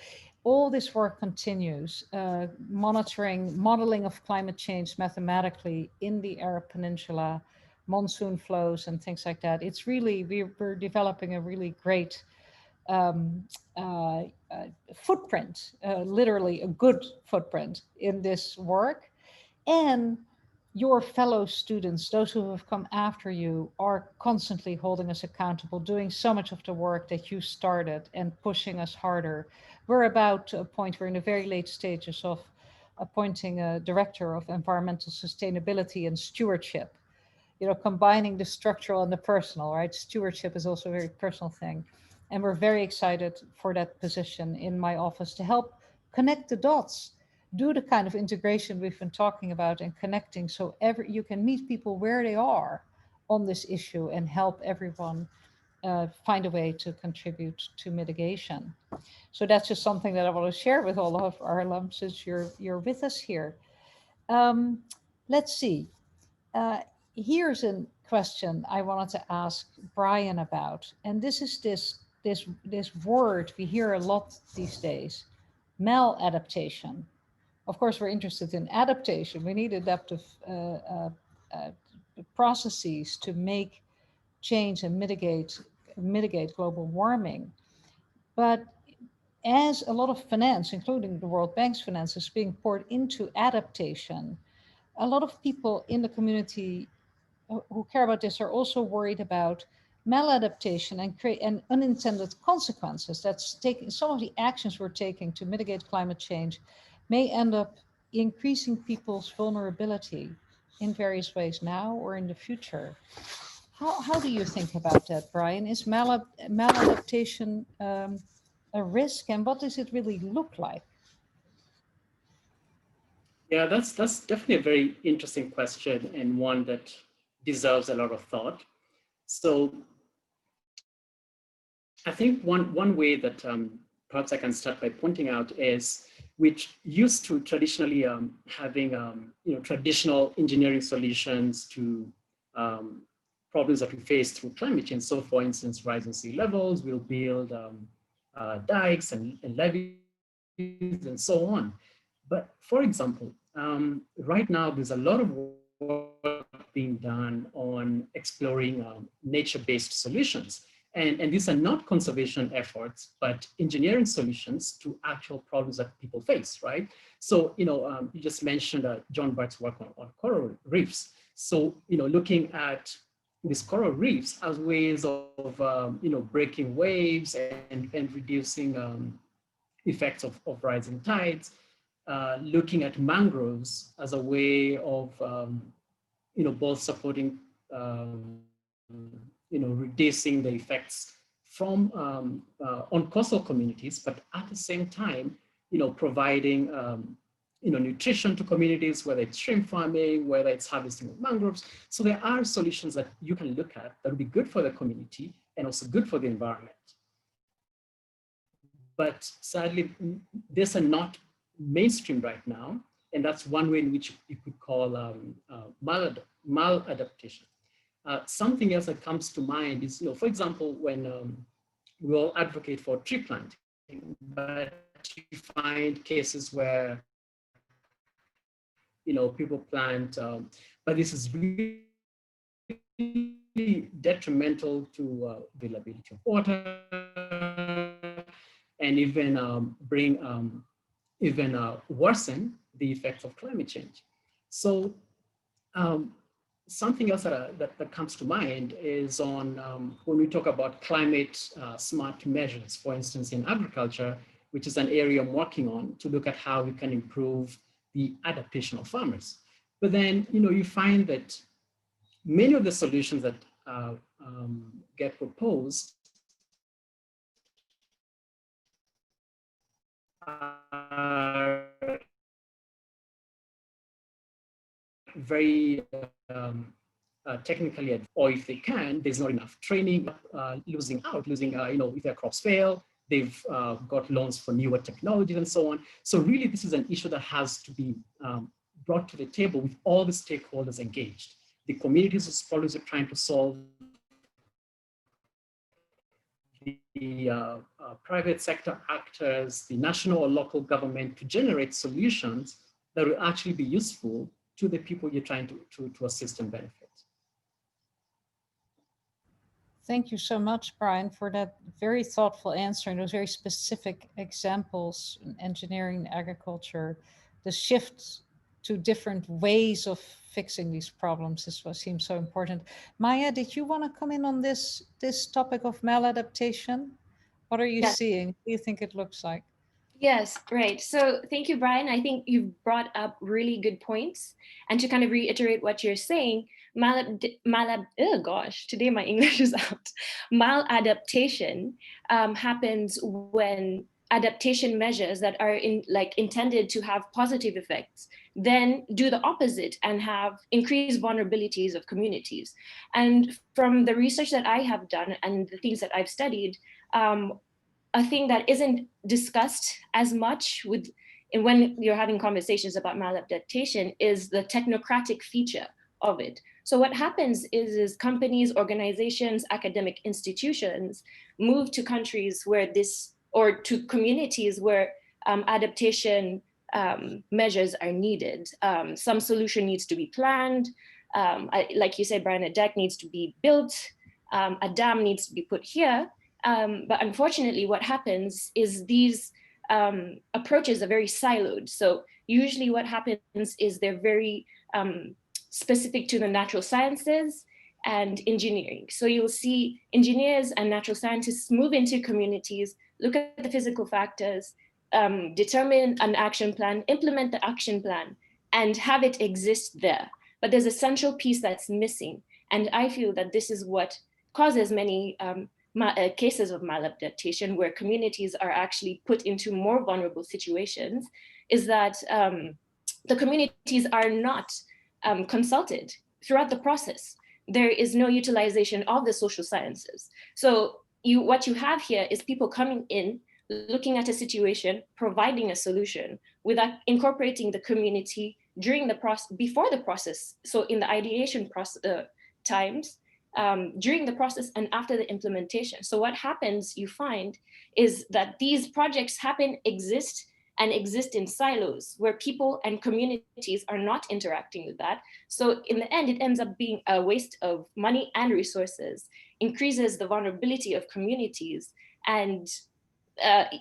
S1: All this work continues, modeling of climate change mathematically in the Arab Peninsula, monsoon flows and things like that. It's really, we're developing a really great footprint, literally a good footprint in this work. And your fellow students, those who have come after you, are constantly holding us accountable, doing so much of the work that you started and pushing us harder. We're about to appoint, we're in the very late stages of appointing a director of environmental sustainability and stewardship, combining the structural and the personal, right? Stewardship is also a very personal thing. And we're very excited for that position in my office to help connect the dots, do the kind of integration we've been talking about and connecting, so you can meet people where they are on this issue and help everyone find a way to contribute to mitigation. So that's just something that I want to share with all of our alums since you're with us here. Let's see. Here's a question I wanted to ask Brian about, and this is this word we hear a lot these days, maladaptation. Of course, we're interested in adaptation. We need adaptive processes to make change and mitigate global warming. But as a lot of finance, including the World Bank's finance, is being poured into adaptation, a lot of people in the community who care about this are also worried about maladaptation and unintended consequences. That's taking some of the actions we're taking to mitigate climate change may end up increasing people's vulnerability in various ways now or in the future. How do you think about that, Brian? Is maladaptation a risk, and what does it really look like?
S4: Yeah, that's definitely a very interesting question and one that deserves a lot of thought. So I think one way that perhaps I can start by pointing out is which used to traditionally having traditional engineering solutions to problems that we face through climate change. So for instance, rising sea levels, we'll build dikes and levees and so on. But for example, right now there's a lot of work being done on exploring nature-based solutions. And these are not conservation efforts, but engineering solutions to actual problems that people face, right? So, you just mentioned John Bart's work on coral reefs. So, looking at these coral reefs as ways of, breaking waves and reducing effects of rising tides, looking at mangroves as a way of, both supporting, reducing the effects from on coastal communities, but at the same time, providing, nutrition to communities, whether it's shrimp farming, whether it's harvesting of mangroves. So there are solutions that you can look at that will be good for the community and also good for the environment. But sadly, these are not mainstream right now. And that's one way in which you could call maladaptation. Something else that comes to mind is, for example, when we all advocate for tree planting, but you find cases where, people plant, but this is really detrimental to availability of water and even worsen the effects of climate change. So something else that comes to mind is on when we talk about climate smart measures, for instance, in agriculture, which is an area I'm working on to look at how we can improve the adaptation of farmers. But then, you find that many of the solutions that get proposed are very technically, or if they can, there's not enough training, losing, if their crops fail, they've got loans for newer technologies and so on. So really, this is an issue that has to be brought to the table with all the stakeholders engaged. The communities whose problems are trying to solve, the private sector actors, the national or local government to generate solutions that will actually be useful to the people you're trying to assist and benefit.
S1: Thank you so much, Brian, for that very thoughtful answer and those very specific examples in engineering and agriculture. The shift to different ways of fixing these problems is what seems so important. Maya, did you want to come in on this topic of maladaptation? What are you seeing? What do you think it looks like?
S2: Yes, right. So thank you, Brian. I think you've brought up really good points. And to kind of reiterate what you're saying, today my English is out. Maladaptation happens when adaptation measures that are intended to have positive effects then do the opposite and have increased vulnerabilities of communities. And from the research that I have done and the things that I've studied, a thing that isn't discussed as much when you're having conversations about maladaptation is the technocratic feature of it. So what happens is companies, organizations, academic institutions move to countries where or to communities where adaptation measures are needed. Some solution needs to be planned. Like you said, Brian, a deck needs to be built. A dam needs to be put here. But unfortunately, what happens is these approaches are very siloed. So usually what happens is they're very specific to the natural sciences and engineering. So you'll see engineers and natural scientists move into communities, look at the physical factors, determine an action plan, implement the action plan, and have it exist there. But there's a central piece that's missing. And I feel that this is what causes many cases of maladaptation, where communities are actually put into more vulnerable situations, is that the communities are not consulted throughout the process. There is no utilization of the social sciences. So what you have here is people coming in, looking at a situation, providing a solution without incorporating the community during the process, before the process. So in the ideation process times, during the process and after the implementation. So what happens, you find, is that these projects exist in silos where people and communities are not interacting with that. So in the end, it ends up being a waste of money and resources, increases the vulnerability of communities. And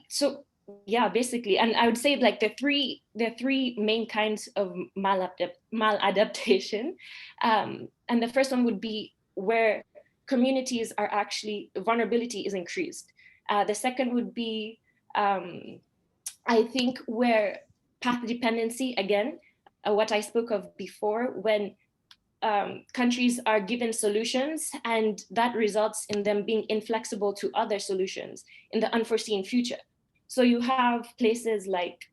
S2: so, yeah, basically, and I would say like there are three main kinds of maladaptation. And the first one would be where communities are actually, vulnerability is increased. The second would be, I think, where path dependency, again, what I spoke of before, when countries are given solutions and that results in them being inflexible to other solutions in the unforeseen future. So you have places like,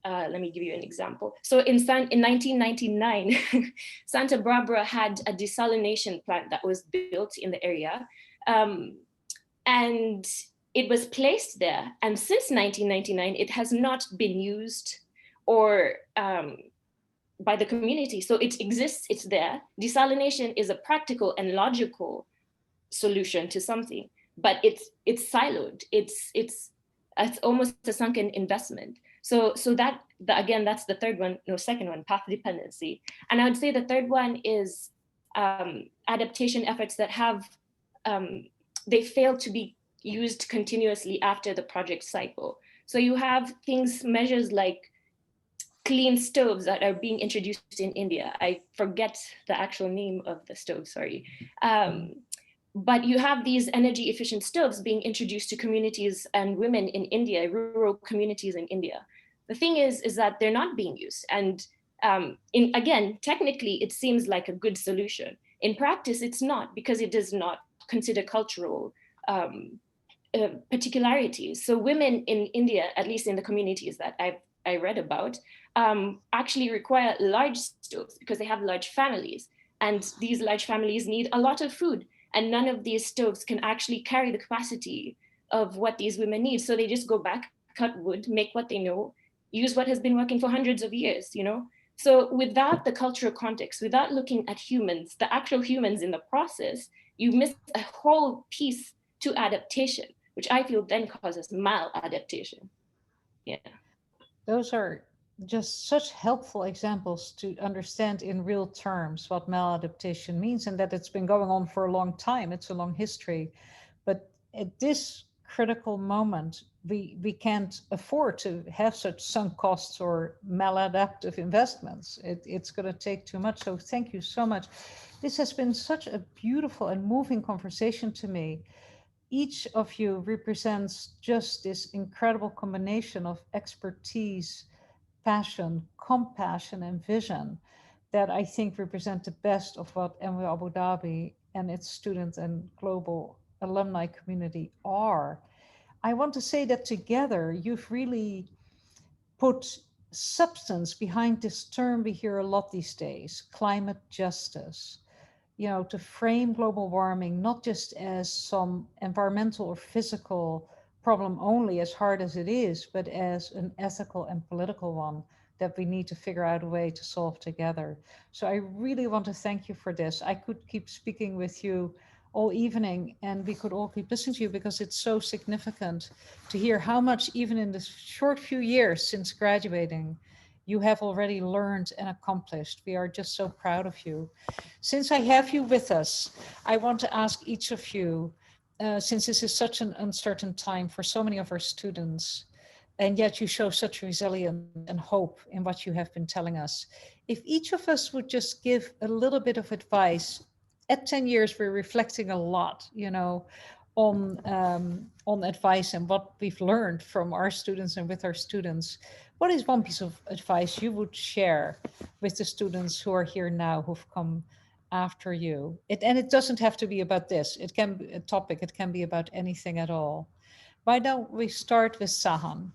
S2: let me give you an example. So in 1999, Santa Barbara had a desalination plant that was built in the area. And it was placed there. And since 1999, it has not been used or by the community. So it exists, it's there. Desalination is a practical and logical solution to something, but it's siloed. It's almost a sunken investment. So again, that's the second one, path dependency. And I would say the third one is adaptation efforts that have, they fail to be used continuously after the project cycle. So you have measures like clean stoves that are being introduced in India. I forget the actual name of the stove, sorry. But you have these energy efficient stoves being introduced to communities and women in India, rural communities in India. The thing is that they're not being used. And again, technically, it seems like a good solution. In practice, it's not, because it does not consider cultural particularities. So women in India, at least in the communities that I read about, actually require large stoves because they have large families. And these large families need a lot of food. And none of these stoves can actually carry the capacity of what these women need. So they just go back, cut wood, make what they know, use what has been working for hundreds of years, So without the cultural context, without looking at humans, the actual humans in the process, you miss a whole piece to adaptation, which I feel then causes maladaptation. Yeah.
S1: Those are just such helpful examples to understand in real terms what maladaptation means, and that it's been going on for a long time. It's a long history. But at this critical moment, we can't afford to have such sunk costs or maladaptive investments. It's going to take too much. So thank you so much. This has been such a beautiful and moving conversation to me. Each of you represents just this incredible combination of expertise, passion, compassion, and vision that I think represent the best of what NYU Abu Dhabi and its student and global alumni community are. I want to say that together, you've really put substance behind this term we hear a lot these days, climate justice. You know, to frame global warming not just as some environmental or physical problem only, as hard as it is, but as an ethical and political one that we need to figure out a way to solve together. So I really want to thank you for this. I could keep speaking with you all evening and we could all keep listening to you because it's so significant to hear how much, even in the short few years since graduating, you have already learned and accomplished. We are just so proud of you. Since I have you with us, I want to ask each of you, since this is such an uncertain time for so many of our students, and yet you show such resilience and hope in what you have been telling us. If each of us would just give a little bit of advice, at 10 years, we're reflecting a lot, you know, on advice and what we've learned from our students and with our students. What is one piece of advice you would share with the students who are here now, who've come after you? And it doesn't have to be about this. It can be a topic. It can be about anything at all. Why don't we start with Sahan?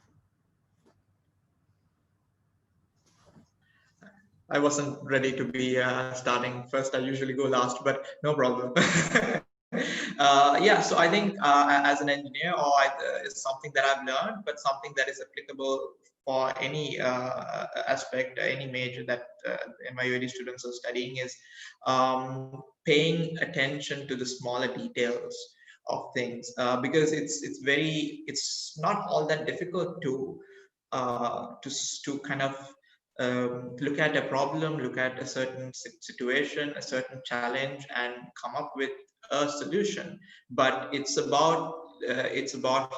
S6: I wasn't ready to be starting first. I usually go last, but no problem. Yeah, so I think as an engineer, it's something that I've learned, but something that is applicable for any aspect, any major that NYU students are studying is paying attention to the smaller details of things, because it's not all that difficult to kind of look at a problem, look at a certain situation, a certain challenge, and come up with a solution. But it's about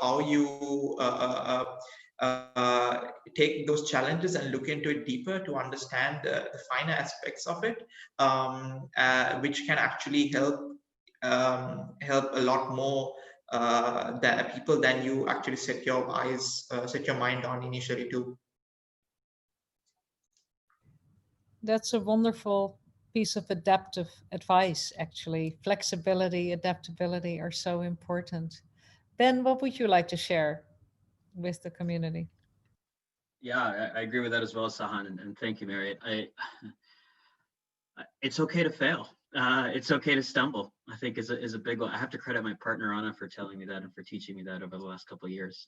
S6: how you take those challenges and look into it deeper to understand the finer aspects of it, which can actually help a lot more people than you actually set your mind on initially too.
S1: That's a wonderful piece of adaptive advice, actually. Flexibility, adaptability are so important. Ben, what would you like to share with the community?
S3: Yeah, I agree with that as well, Sahan, and thank you, Mariët. It's okay to fail. It's okay to stumble. I think is a big one. I have to credit my partner Anna for telling me that and for teaching me that over the last couple of years.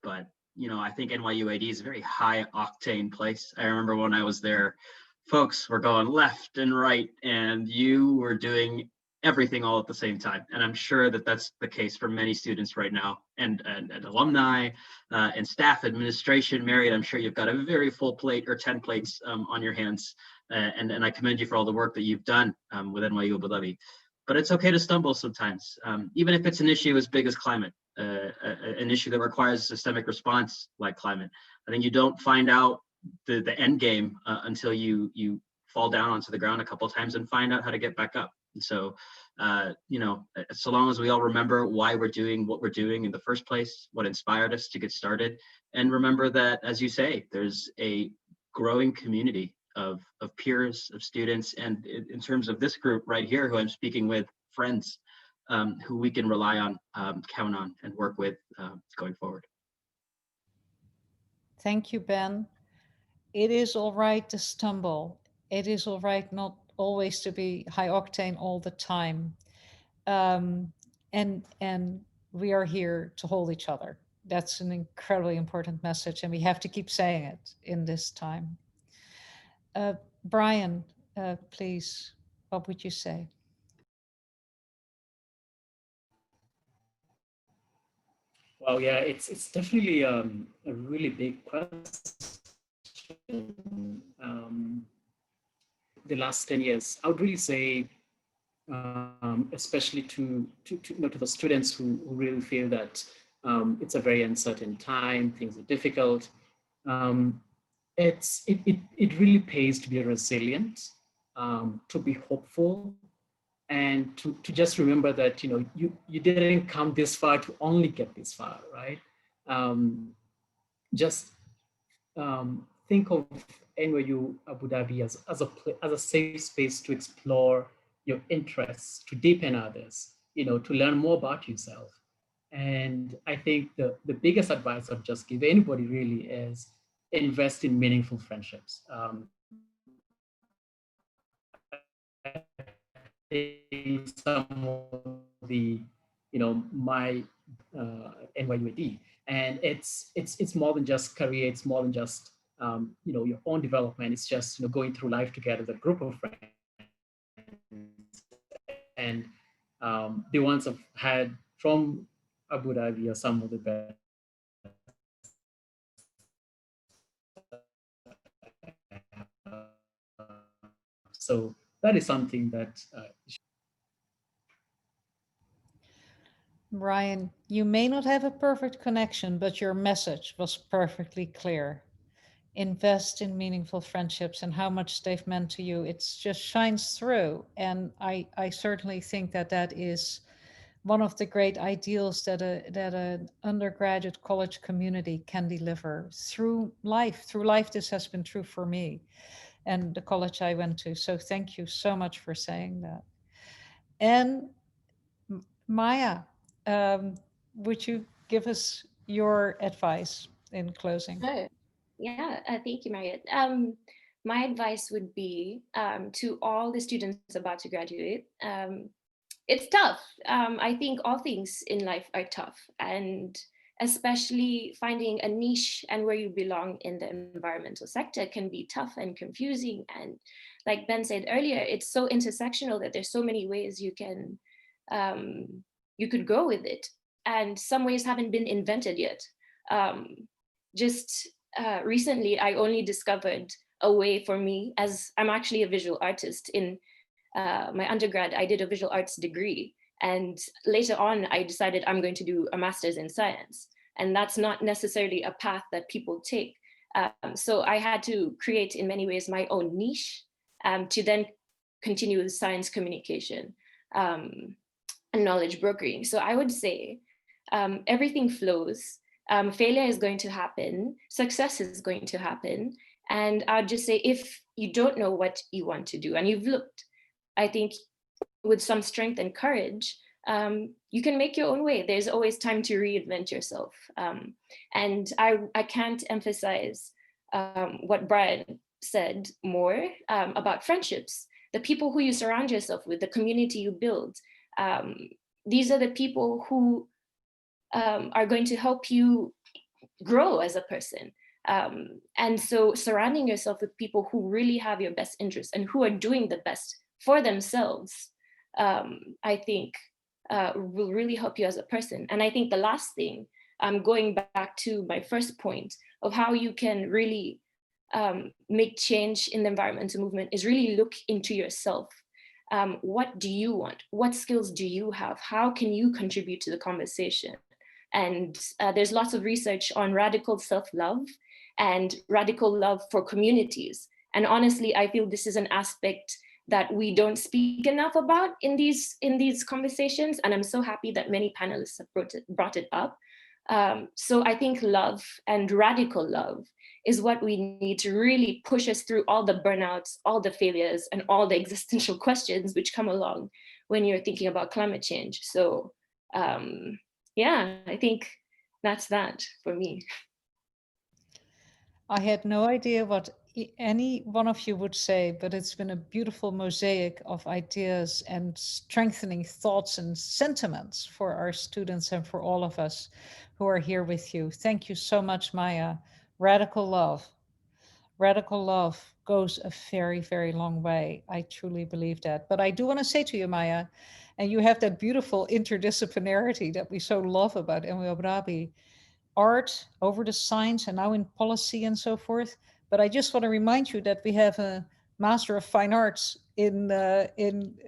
S3: But you know, I think NYU AD is a very high octane place. I remember when I was there, folks were going left and right, and you were doing everything all at the same time. And I'm sure that that's the case for many students right now, and alumni and staff, administration. Mariët, I'm sure you've got a very full plate or 10 plates on your hands. And I commend you for all the work that you've done with NYU Abu Dhabi. But it's okay to stumble sometimes, even if it's an issue as big as climate, an issue that requires a systemic response like climate. I think you don't find out the end game until you fall down onto the ground a couple of times and find out how to get back up. And so, you know, so long as we all remember why we're doing what we're doing in the first place, what inspired us to get started, and remember that, as you say, there's a growing community of peers, of students, and in terms of this group right here, who I'm speaking with, friends who we can rely on, count on, and work with going forward.
S1: Thank you, Ben. It is all right to stumble. It is all right not always to be high octane all the time. And we are here to hold each other. That's an incredibly important message, and we have to keep saying it in this time. Brian, please, what would you say?
S4: Well, yeah, it's definitely a really big question. The last 10 years, I would really say, especially to the students who really feel that it's a very uncertain time, things are difficult. It really pays to be resilient, to be hopeful, and to just remember that, you know, you didn't come this far to only get this far, right? Just think of NYU Abu Dhabi as a safe space to explore your interests, to deepen others, you know, to learn more about yourself. And I think the biggest advice I'd just give anybody really is invest in meaningful friendships. I think some of the, my NYU AD, and it's more than just career. It's more than just your own development. It's just going through life together as a group of friends, and the ones I've had from Abu Dhabi are some of the best. So that is something that.
S1: Brian, you may not have a perfect connection, but your message was perfectly clear. Invest in meaningful friendships and how much they've meant to you. It just shines through. And I certainly think that that is one of the great ideals that an undergraduate college community can deliver through life. Through life, this has been true for me and the college I went to. So thank you so much for saying that. And Maya, would you give us your advice in closing?
S2: Sure. Yeah, thank you, Mariët. My advice would be to all the students about to graduate. It's tough. I think all things in life are tough, and especially finding a niche and where you belong in the environmental sector can be tough and confusing. And like Ben said earlier, it's so intersectional that there's so many ways you could go with it. And some ways haven't been invented yet. Recently, I only discovered a way for me, as I'm actually a visual artist. In my undergrad, I did a visual arts degree. And later on, I decided I'm going to do a master's in science. And that's not necessarily a path that people take. So I had to create, in many ways, my own niche to then continue with science communication and knowledge brokering. So I would say everything flows. Failure is going to happen. Success is going to happen. And I'd just say, if you don't know what you want to do and you've looked, I think with some strength and courage, you can make your own way. There's always time to reinvent yourself. And I can't emphasize what Brian said more about friendships. The people who you surround yourself with, the community you build, these are the people who are going to help you grow as a person. And so surrounding yourself with people who really have your best interests and who are doing the best for themselves, I think will really help you as a person. And I think the last thing, going back to my first point of how you can really make change in the environmental movement, is really look into yourself. What do you want? What skills do you have? How can you contribute to the conversation? And there's lots of research on radical self-love and radical love for communities. And honestly, I feel this is an aspect that we don't speak enough about in these conversations. And I'm so happy that many panelists have brought it up. So I think love and radical love is what we need to really push us through all the burnouts, all the failures, and all the existential questions which come along when you're thinking about climate change. So yeah, I think that's that for me.
S1: I had no idea what any one of you would say, but it's been a beautiful mosaic of ideas and strengthening thoughts and sentiments for our students and for all of us who are here with you. Thank you so much, Maya. Radical love. Radical love goes a very, very long way. I truly believe that. But I do want to say to you, Maya, and you have that beautiful interdisciplinarity that we so love about NYU Abu Dhabi, art over the science and now in policy and so forth. But I just want to remind you that we have a Master of Fine Arts in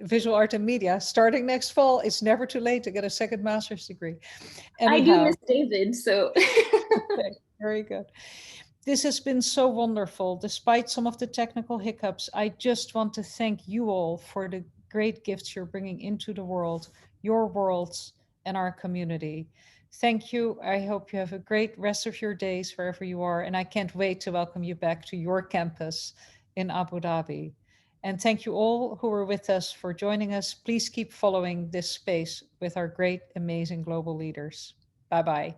S1: Visual Art and Media starting next fall. It's never too late to get a second master's degree. Anyhow,
S2: I do miss David, so.
S1: Okay, very good. This has been so wonderful. Despite some of the technical hiccups, I just want to thank you all for the great gifts you're bringing into the world, your worlds, and our community. Thank you. I hope you have a great rest of your days wherever you are. And I can't wait to welcome you back to your campus in Abu Dhabi. And thank you all who were with us for joining us. Please keep following this space with our great, amazing global leaders. Bye-bye.